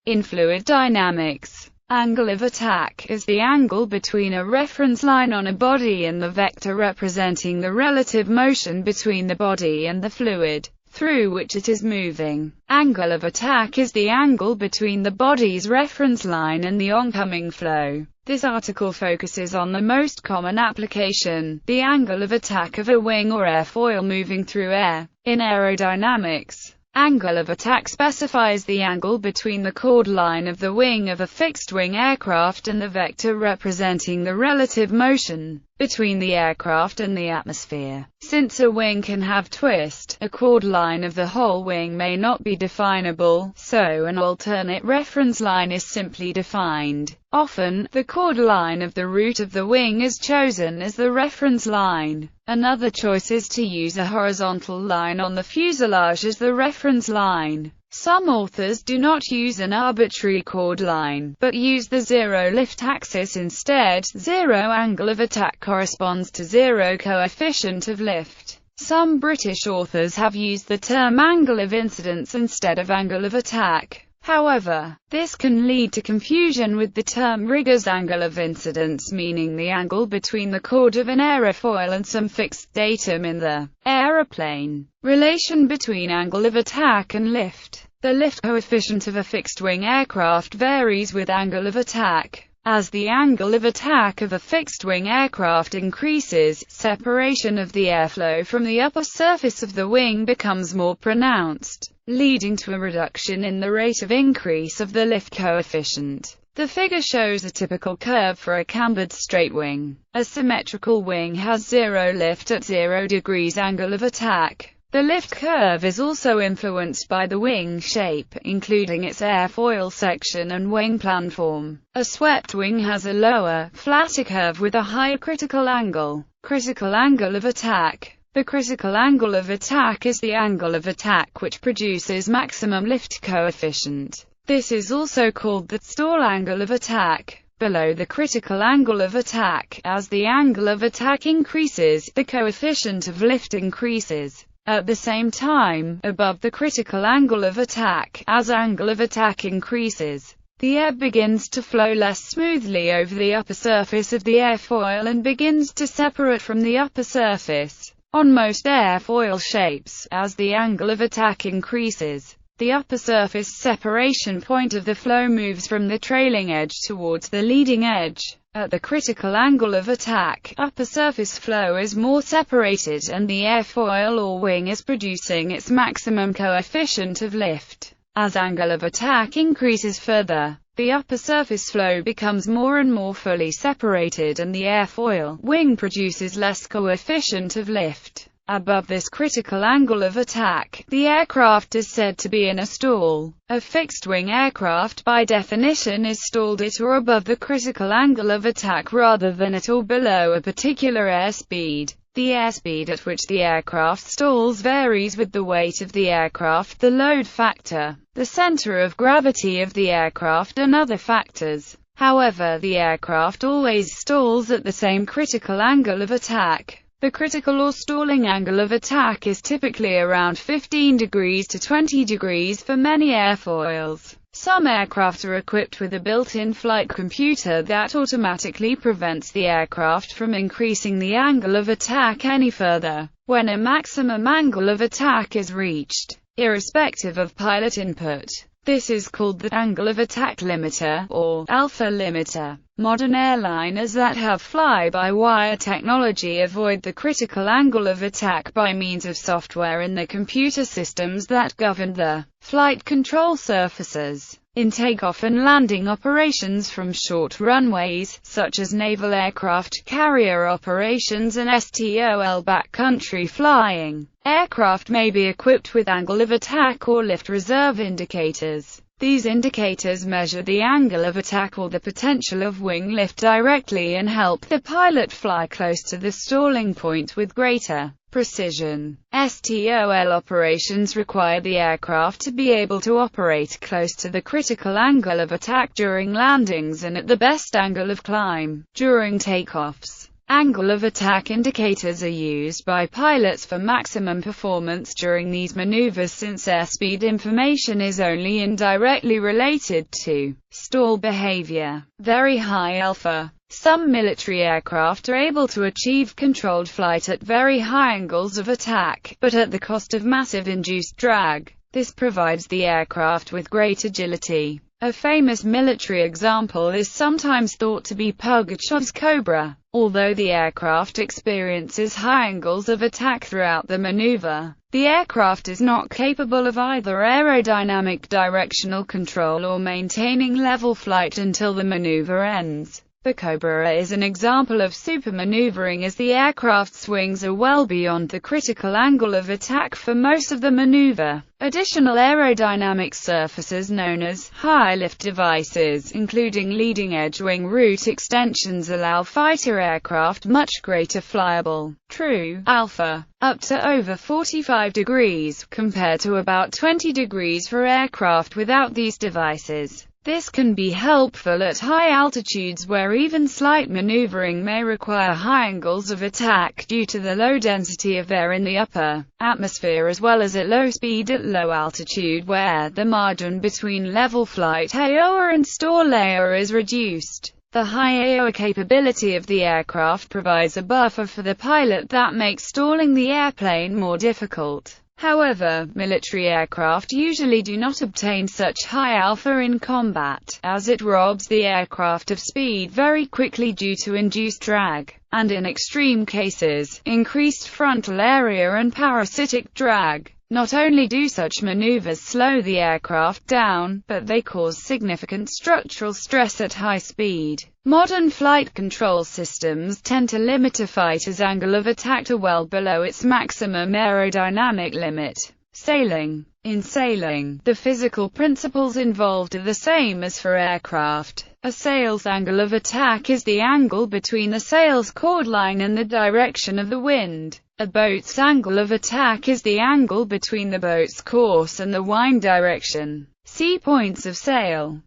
In fluid dynamics, angle of attack is the angle between a reference line on a body and the vector representing the relative motion between the body and the fluid through which it is moving. Angle of attack is the angle between the body's reference line and the oncoming flow. This article focuses on the most common application, the angle of attack of a wing or airfoil moving through air. In aerodynamics, angle of attack specifies the angle between the chord line of the wing of a fixed-wing aircraft and the vector representing the relative motion between the aircraft and the atmosphere. Since a wing can have twist, a chord line of the whole wing may not be definable, so an alternate reference line is simply defined. Often, the chord line of the root of the wing is chosen as the reference line. Another choice is to use a horizontal line on the fuselage as the reference line. Some authors do not use an arbitrary chord line, but use the zero lift axis instead. Zero angle of attack corresponds to zero coefficient of lift. Some British authors have used the term angle of incidence instead of angle of attack. However, this can lead to confusion with the term rigger's angle of incidence, meaning the angle between the chord of an aerofoil and some fixed datum in the aeroplane. Relation between angle of attack and lift. The lift coefficient of a fixed-wing aircraft varies with angle of attack. As the angle of attack of a fixed-wing aircraft increases, separation of the airflow from the upper surface of the wing becomes more pronounced, leading to a reduction in the rate of increase of the lift coefficient. The figure shows a typical curve for a cambered straight wing. A symmetrical wing has zero lift at 0 degrees angle of attack. The lift curve is also influenced by the wing shape, including its airfoil section and wing planform. A swept wing has a lower, flatter curve with a higher critical angle. Critical angle of attack. The critical angle of attack is the angle of attack which produces maximum lift coefficient. This is also called the stall angle of attack. Below the critical angle of attack, as the angle of attack increases, the coefficient of lift increases. At the same time, above the critical angle of attack, as angle of attack increases, the air begins to flow less smoothly over the upper surface of the airfoil and begins to separate from the upper surface. On most airfoil shapes, as the angle of attack increases, the upper surface separation point of the flow moves from the trailing edge towards the leading edge. At the critical angle of attack, upper surface flow is more separated and the airfoil or wing is producing its maximum coefficient of lift. As angle of attack increases further, the upper surface flow becomes more and more fully separated and the airfoil wing produces less coefficient of lift. Above this critical angle of attack, the aircraft is said to be in a stall. A fixed-wing aircraft by definition is stalled at or above the critical angle of attack rather than at or below a particular airspeed. The airspeed at which the aircraft stalls varies with the weight of the aircraft, the load factor, the center of gravity of the aircraft and other factors. However, the aircraft always stalls at the same critical angle of attack. The critical or stalling angle of attack is typically around 15 degrees to 20 degrees for many airfoils. Some aircraft are equipped with a built-in flight computer that automatically prevents the aircraft from increasing the angle of attack any further when a maximum angle of attack is reached, irrespective of pilot input. This is called the angle of attack limiter, or alpha limiter. Modern airliners that have fly-by-wire technology avoid the critical angle of attack by means of software in the computer systems that govern the flight control surfaces. In takeoff and landing operations from short runways, such as naval aircraft carrier operations and STOL backcountry flying, aircraft may be equipped with angle of attack or lift reserve indicators. These indicators measure the angle of attack or the potential of wing lift directly and help the pilot fly close to the stalling point with greater precision. STOL operations require the aircraft to be able to operate close to the critical angle of attack during landings and at the best angle of climb during takeoffs. Angle of attack indicators are used by pilots for maximum performance during these maneuvers, since airspeed information is only indirectly related to stall behavior. Very high alpha. Some military aircraft are able to achieve controlled flight at very high angles of attack, but at the cost of massive induced drag. This provides the aircraft with great agility. A famous military example is sometimes thought to be Pugachev's Cobra. Although the aircraft experiences high angles of attack throughout the maneuver, the aircraft is not capable of either aerodynamic directional control or maintaining level flight until the maneuver ends. The Cobra is an example of supermaneuvering, as the aircraft's wings are well beyond the critical angle of attack for most of the maneuver. Additional aerodynamic surfaces known as high lift devices, including leading-edge wing root extensions, allow fighter aircraft much greater flyable, true alpha, up to over 45 degrees, compared to about 20 degrees for aircraft without these devices. This can be helpful at high altitudes where even slight maneuvering may require high angles of attack due to the low density of air in the upper atmosphere, as well as at low speed at low altitude where the margin between level flight AOA and stall AOA is reduced. The high AOA capability of the aircraft provides a buffer for the pilot that makes stalling the airplane more difficult. However, military aircraft usually do not obtain such high alpha in combat, as it robs the aircraft of speed very quickly due to induced drag, and in extreme cases, increased frontal area and parasitic drag. Not only do such maneuvers slow the aircraft down, but they cause significant structural stress at high speed. Modern flight control systems tend to limit a fighter's angle of attack to well below its maximum aerodynamic limit. Sailing. In sailing, the physical principles involved are the same as for aircraft. A sail's angle of attack is the angle between the sail's chord line and the direction of the wind. A boat's angle of attack is the angle between the boat's course and the wind direction. See points of sail.